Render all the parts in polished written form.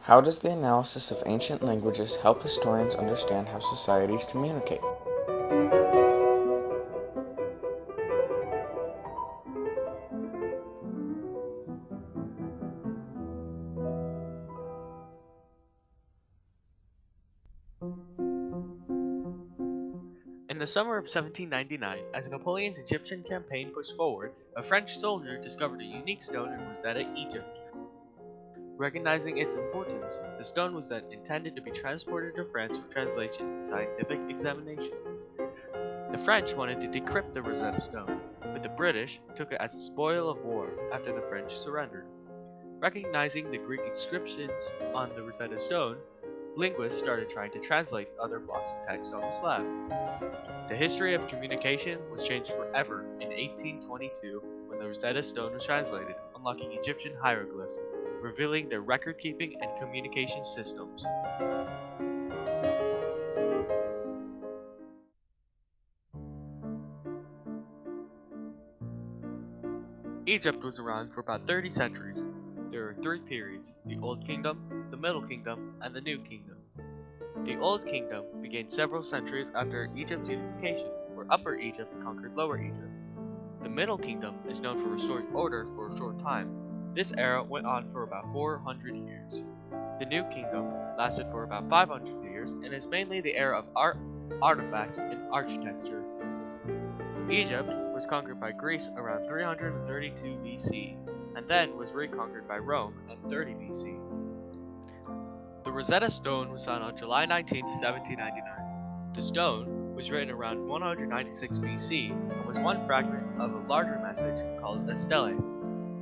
How does the analysis of ancient languages help historians understand how societies communicate? In the summer of 1799, as Napoleon's Egyptian campaign pushed forward, a French soldier discovered a unique stone in Rosetta, Egypt. Recognizing its importance, the stone was then intended to be transported to France for translation and scientific examination. The French wanted to decrypt the Rosetta Stone, but the British took it as a spoil of war after the French surrendered. Recognizing the Greek inscriptions on the Rosetta Stone, linguists started trying to translate other blocks of text on the slab. The history of communication was changed forever in 1822 when the Rosetta Stone was translated, unlocking Egyptian hieroglyphs, revealing their record-keeping and communication systems. Egypt was around for about 30 centuries. There are three periods: the Old Kingdom, the Middle Kingdom, and the New Kingdom. The Old Kingdom began several centuries after Egypt's unification, where Upper Egypt conquered Lower Egypt. The Middle Kingdom is known for restoring order for a short time. This era went on for about 400 years. The New Kingdom lasted for about 500 years and is mainly the era of art, artifacts, and architecture. Egypt was conquered by Greece around 332 BC, and then was reconquered by Rome in 30 BC. The Rosetta Stone was found on July 19, 1799. The stone was written around 196 BC and was one fragment of a larger message called a stele.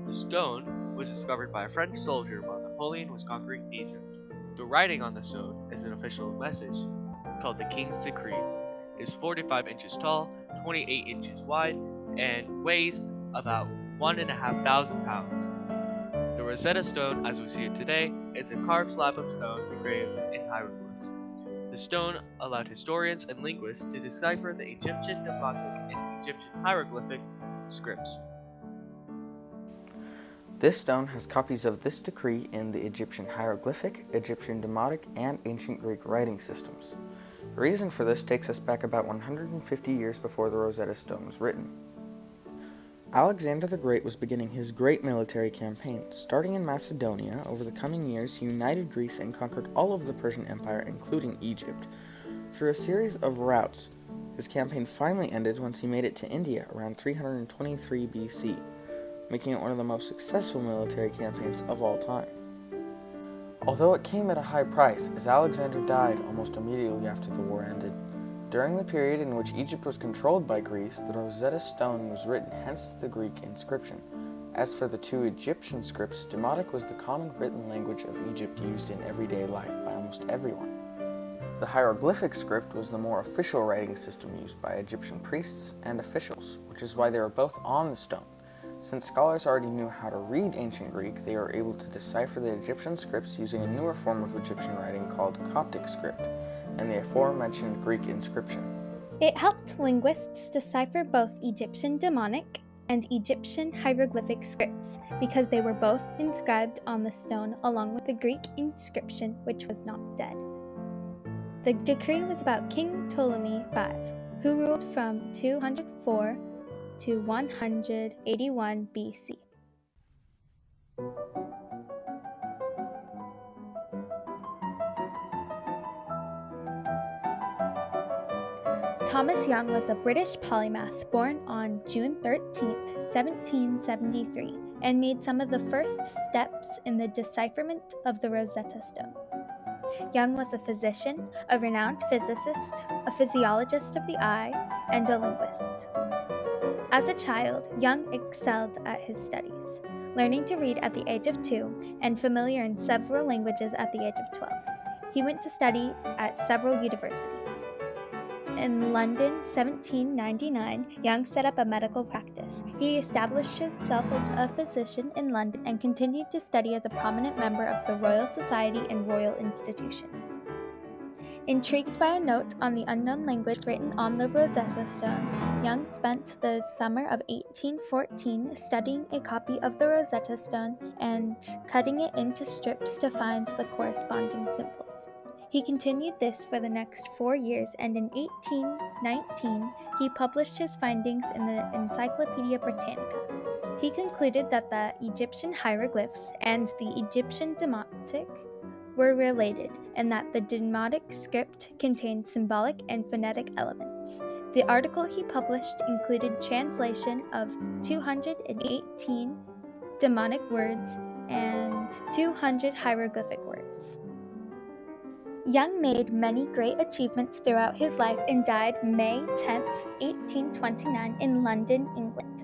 The stone was discovered by a French soldier while Napoleon was conquering Egypt. The writing on the stone is an official message called the King's Decree. It is 45 inches tall, 28 inches wide, and weighs about 1,500 pounds. The Rosetta Stone, as we see it today, is a carved slab of stone engraved in hieroglyphs. The stone allowed historians and linguists to decipher the Egyptian Demotic and Egyptian hieroglyphic scripts. This stone has copies of this decree in the Egyptian hieroglyphic, Egyptian Demotic, and ancient Greek writing systems. The reason for this takes us back about 150 years before the Rosetta Stone was written. Alexander the Great was beginning his great military campaign. Starting in Macedonia, over the coming years he united Greece and conquered all of the Persian Empire, including Egypt. Through a series of routes, his campaign finally ended once he made it to India around 323 BC, making it one of the most successful military campaigns of all time. Although it came at a high price, as Alexander died almost immediately after the war ended. During the period in which Egypt was controlled by Greece, the Rosetta Stone was written, hence the Greek inscription. As for the two Egyptian scripts, Demotic was the common written language of Egypt used in everyday life by almost everyone. The hieroglyphic script was the more official writing system used by Egyptian priests and officials, which is why they were both on the stone. Since scholars already knew how to read ancient Greek, they were able to decipher the Egyptian scripts using a newer form of Egyptian writing called Coptic script, and the aforementioned Greek inscription. It helped linguists decipher both Egyptian demonic and Egyptian hieroglyphic scripts because they were both inscribed on the stone along with the Greek inscription, which was not dead. The decree was about King Ptolemy V, who ruled from 204 to 181 BC. Thomas Young was a British polymath born on June 13, 1773, and made some of the first steps in the decipherment of the Rosetta Stone. Young was a physician, a renowned physicist, a physiologist of the eye, and a linguist. As a child, Young excelled at his studies, learning to read at the age of 2 and familiar in several languages at the age of 12. He went to study at several universities. In London, 1799, Young set up a medical practice. He established himself as a physician in London and continued to study as a prominent member of the Royal Society and Royal Institution. Intrigued by a note on the unknown language written on the Rosetta Stone, Young spent the summer of 1814 studying a copy of the Rosetta Stone and cutting it into strips to find the corresponding symbols. He continued this for the next 4 years, and in 1819 he published his findings in the Encyclopedia Britannica. He concluded that the Egyptian hieroglyphs and the Egyptian demotic were related, and that the demotic script contained symbolic and phonetic elements. The article he published included translation of 218 demonic words and 200 hieroglyphic words. Young made many great achievements throughout his life and died May 10, 1829 in London, England.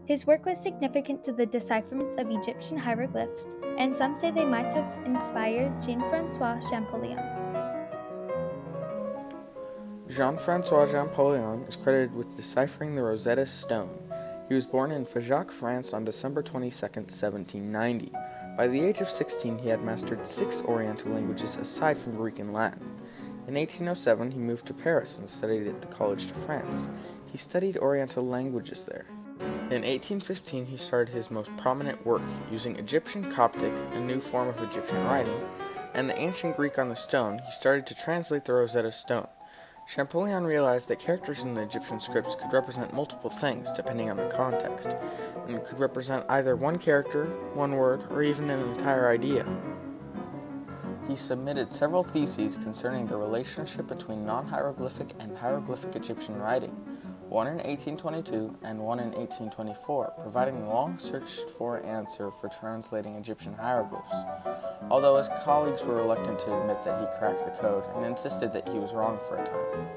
His work was significant to the decipherment of Egyptian hieroglyphs, and some say they might have inspired Jean-François Champollion. Jean-François Champollion is credited with deciphering the Rosetta Stone. He was born in Figeac, France on December 22, 1790. By the age of 16, he had mastered 6 Oriental languages aside from Greek and Latin. In 1807, he moved to Paris and studied at the Collège de France. He studied Oriental languages there. In 1815, he started his most prominent work, using Egyptian Coptic, a new form of Egyptian writing, and the ancient Greek on the stone. He started to translate the Rosetta Stone. Champollion realized that characters in the Egyptian scripts could represent multiple things depending on the context, and could represent either one character, one word, or even an entire idea. He submitted several theses concerning the relationship between non-hieroglyphic and hieroglyphic Egyptian writing, one in 1822 and one in 1824, providing the long-searched-for answer for translating Egyptian hieroglyphs, although his colleagues were reluctant to admit that he cracked the code and insisted that he was wrong for a time.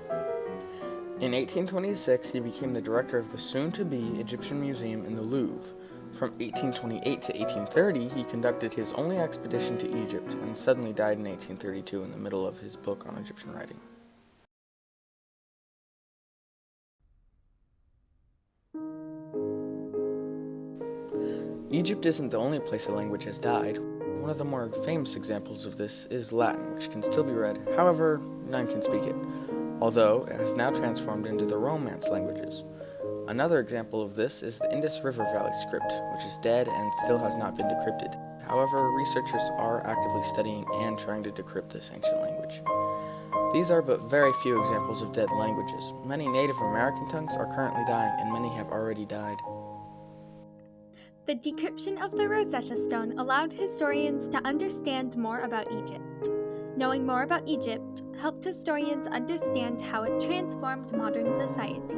In 1826, he became the director of the soon-to-be Egyptian Museum in the Louvre. From 1828 to 1830, he conducted his only expedition to Egypt and suddenly died in 1832 in the middle of his book on Egyptian writing. Egypt isn't the only place a language has died. One of the more famous examples of this is Latin, which can still be read, however, none can speak it, although it has now transformed into the Romance languages. Another example of this is the Indus River Valley script, which is dead and still has not been decrypted. However, researchers are actively studying and trying to decrypt this ancient language. These are but very few examples of dead languages. Many Native American tongues are currently dying, and many have already died. The decryption of the Rosetta Stone allowed historians to understand more about Egypt. Knowing more about Egypt helped historians understand how it transformed modern society.